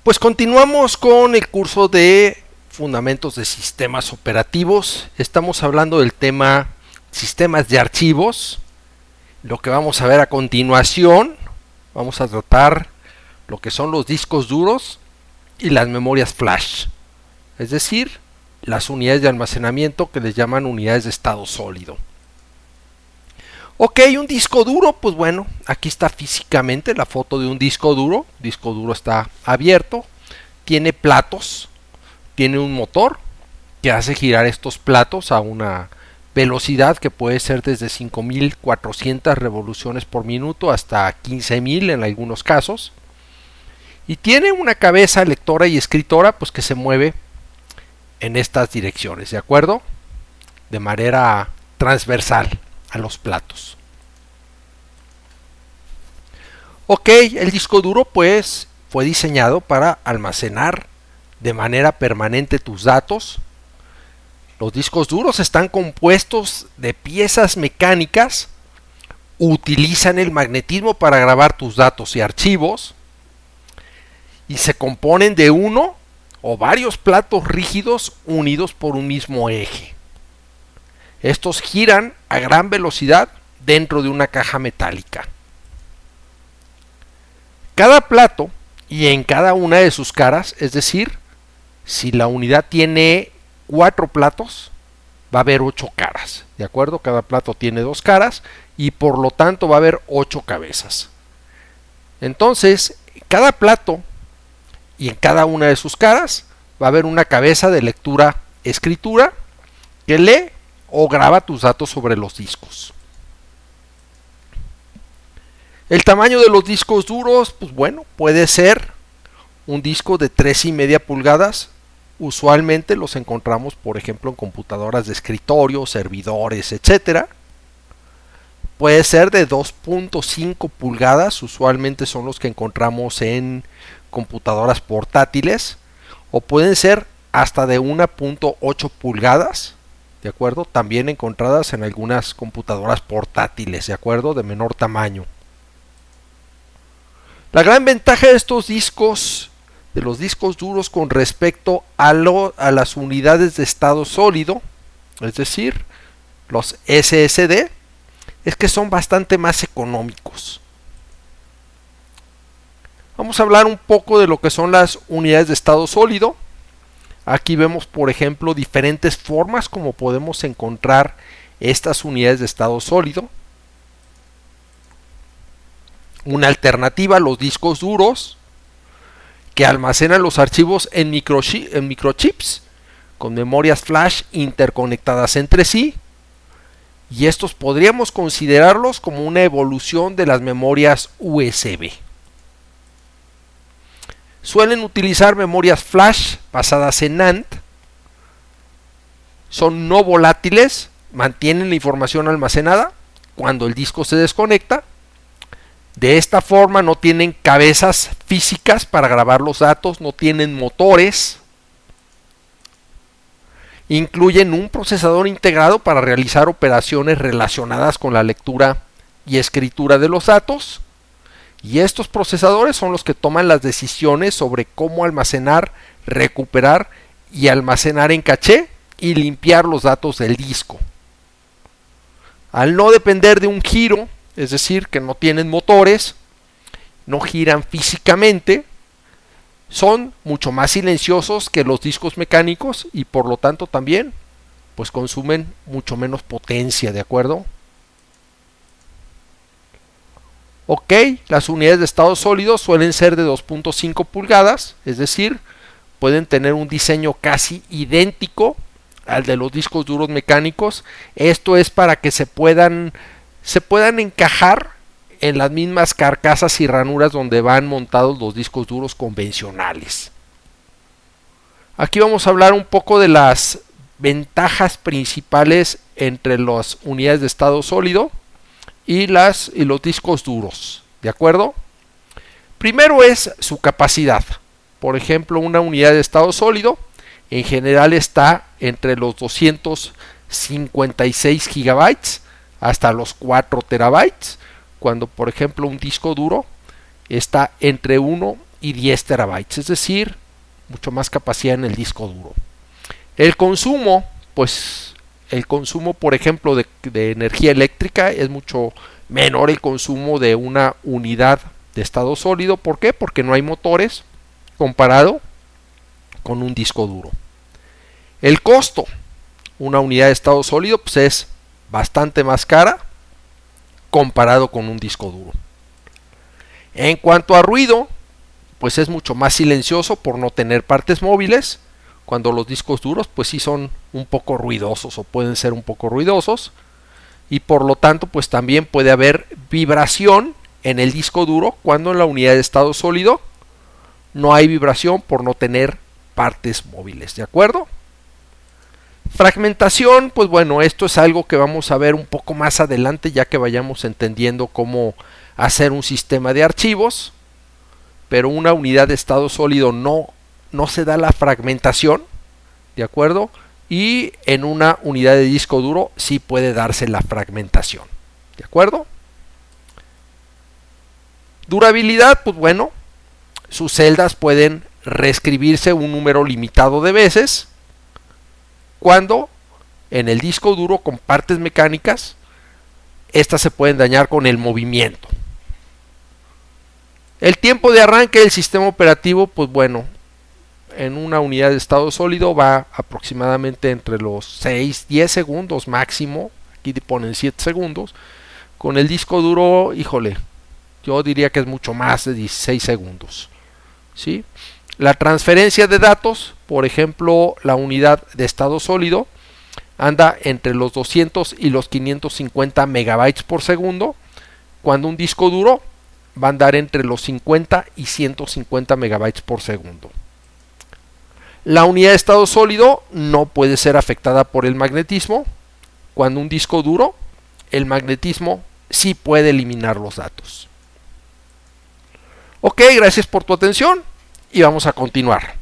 Pues continuamos con el curso de Fundamentos de Sistemas Operativos. Estamos hablando del tema sistemas de archivos. Lo que vamos a ver a continuación, vamos a tratar lo que son los discos duros y las memorias flash, es decir, las unidades de almacenamiento que les llaman unidades de estado sólido. Ok, un disco duro, pues bueno, aquí está físicamente la foto de un disco duro. El disco duro está abierto, tiene platos, tiene un motor que hace girar estos platos a una velocidad que puede ser desde 5400 revoluciones por minuto hasta 15000 en algunos casos. Y tiene una cabeza lectora y escritora pues que se mueve en estas direcciones, ¿de acuerdo? De manera transversal a los platos. Ok, el disco duro pues fue diseñado para almacenar de manera permanente tus datos. Los discos duros están compuestos de piezas mecánicas, utilizan el magnetismo para grabar tus datos y archivos y se componen de uno o varios platos rígidos unidos por un mismo eje. Estos giran a gran velocidad dentro de una caja metálica. Cada plato y en cada una de sus caras, es decir, si la unidad tiene 4 platos, va a haber 8 caras, ¿de acuerdo? Cada plato tiene 2 caras y por lo tanto va a haber 8 cabezas. Entonces, cada plato y en cada una de sus caras va a haber una cabeza de lectura-escritura que lee o graba tus datos sobre los discos. El tamaño de los discos duros, pues bueno, puede ser un disco de 3,5 pulgadas. Usualmente los encontramos, por ejemplo, en computadoras de escritorio, servidores, etc. Puede ser de 2,5 pulgadas, usualmente son los que encontramos en computadoras portátiles, o pueden ser hasta de 1,8 pulgadas, ¿de acuerdo? También encontradas en algunas computadoras portátiles, ¿de acuerdo? De menor tamaño. La gran ventaja de estos discos, de los discos duros con respecto a las unidades de estado sólido, es decir, los SSD, es que son bastante más económicos. Vamos a hablar un poco de lo que son las unidades de estado sólido. Aquí vemos, por ejemplo, diferentes formas como podemos encontrar estas unidades de estado sólido. Una alternativa, los discos duros, que almacenan los archivos en microchips con memorias flash interconectadas entre sí, y estos podríamos considerarlos como una evolución de las memorias USB. Suelen utilizar memorias flash basadas en NAND, son no volátiles, mantienen la información almacenada cuando el disco se desconecta. De esta forma no tienen cabezas físicas para grabar los datos, no tienen motores. Incluyen un procesador integrado para realizar operaciones relacionadas con la lectura y escritura de los datos. Y estos procesadores son los que toman las decisiones sobre cómo almacenar, recuperar y almacenar en caché y limpiar los datos del disco. Al no depender de un giro, es decir, que no tienen motores, no giran físicamente, son mucho más silenciosos que los discos mecánicos y por lo tanto también pues consumen mucho menos potencia, ¿de acuerdo? Ok, las unidades de estado sólido suelen ser de 2,5 pulgadas, es decir, pueden tener un diseño casi idéntico al de los discos duros mecánicos. Esto es para que se puedan encajar en las mismas carcasas y ranuras donde van montados los discos duros convencionales. Aquí vamos a hablar un poco de las ventajas principales entre las unidades de estado sólido y los discos duros, ¿de acuerdo? Primero es su capacidad. Por ejemplo, una unidad de estado sólido en general está entre los 256 gigabytes hasta los 4 terabytes, cuando por ejemplo un disco duro está entre 1 y 10 terabytes, es decir, mucho más capacidad en el disco duro. El consumo, pues el consumo, por ejemplo, de energía eléctrica es mucho menor el consumo de una unidad de estado sólido. ¿Por qué? Porque no hay motores comparado con un disco duro. El costo, una unidad de estado sólido, pues es bastante más cara comparado con un disco duro. En cuanto a ruido, pues es mucho más silencioso por no tener partes móviles, cuando los discos duros pues sí son un poco ruidosos o pueden ser un poco ruidosos, y por lo tanto pues también puede haber vibración en el disco duro, cuando en la unidad de estado sólido no hay vibración por no tener partes móviles, ¿de acuerdo? Fragmentación, pues bueno, esto es algo que vamos a ver un poco más adelante, ya que vayamos entendiendo cómo hacer un sistema de archivos, pero una unidad de estado sólido no se da la fragmentación, ¿de acuerdo? Y en una unidad de disco duro sí puede darse la fragmentación, ¿de acuerdo? Durabilidad, pues bueno, sus celdas pueden reescribirse un número limitado de veces, cuando en el disco duro con partes mecánicas, estas se pueden dañar con el movimiento. El tiempo de arranque del sistema operativo, pues bueno, en una unidad de estado sólido va aproximadamente entre los 6-10 segundos máximo. Aquí ponen 7 segundos. Con el disco duro, híjole, yo diría que es mucho más de 16 segundos. ¿Sí? La transferencia de datos, por ejemplo, la unidad de estado sólido anda entre los 200 y los 550 megabytes por segundo, cuando un disco duro va a andar entre los 50 y 150 megabytes por segundo. La unidad de estado sólido no puede ser afectada por el magnetismo, cuando un disco duro, el magnetismo sí puede eliminar los datos. Ok, gracias por tu atención y vamos a continuar.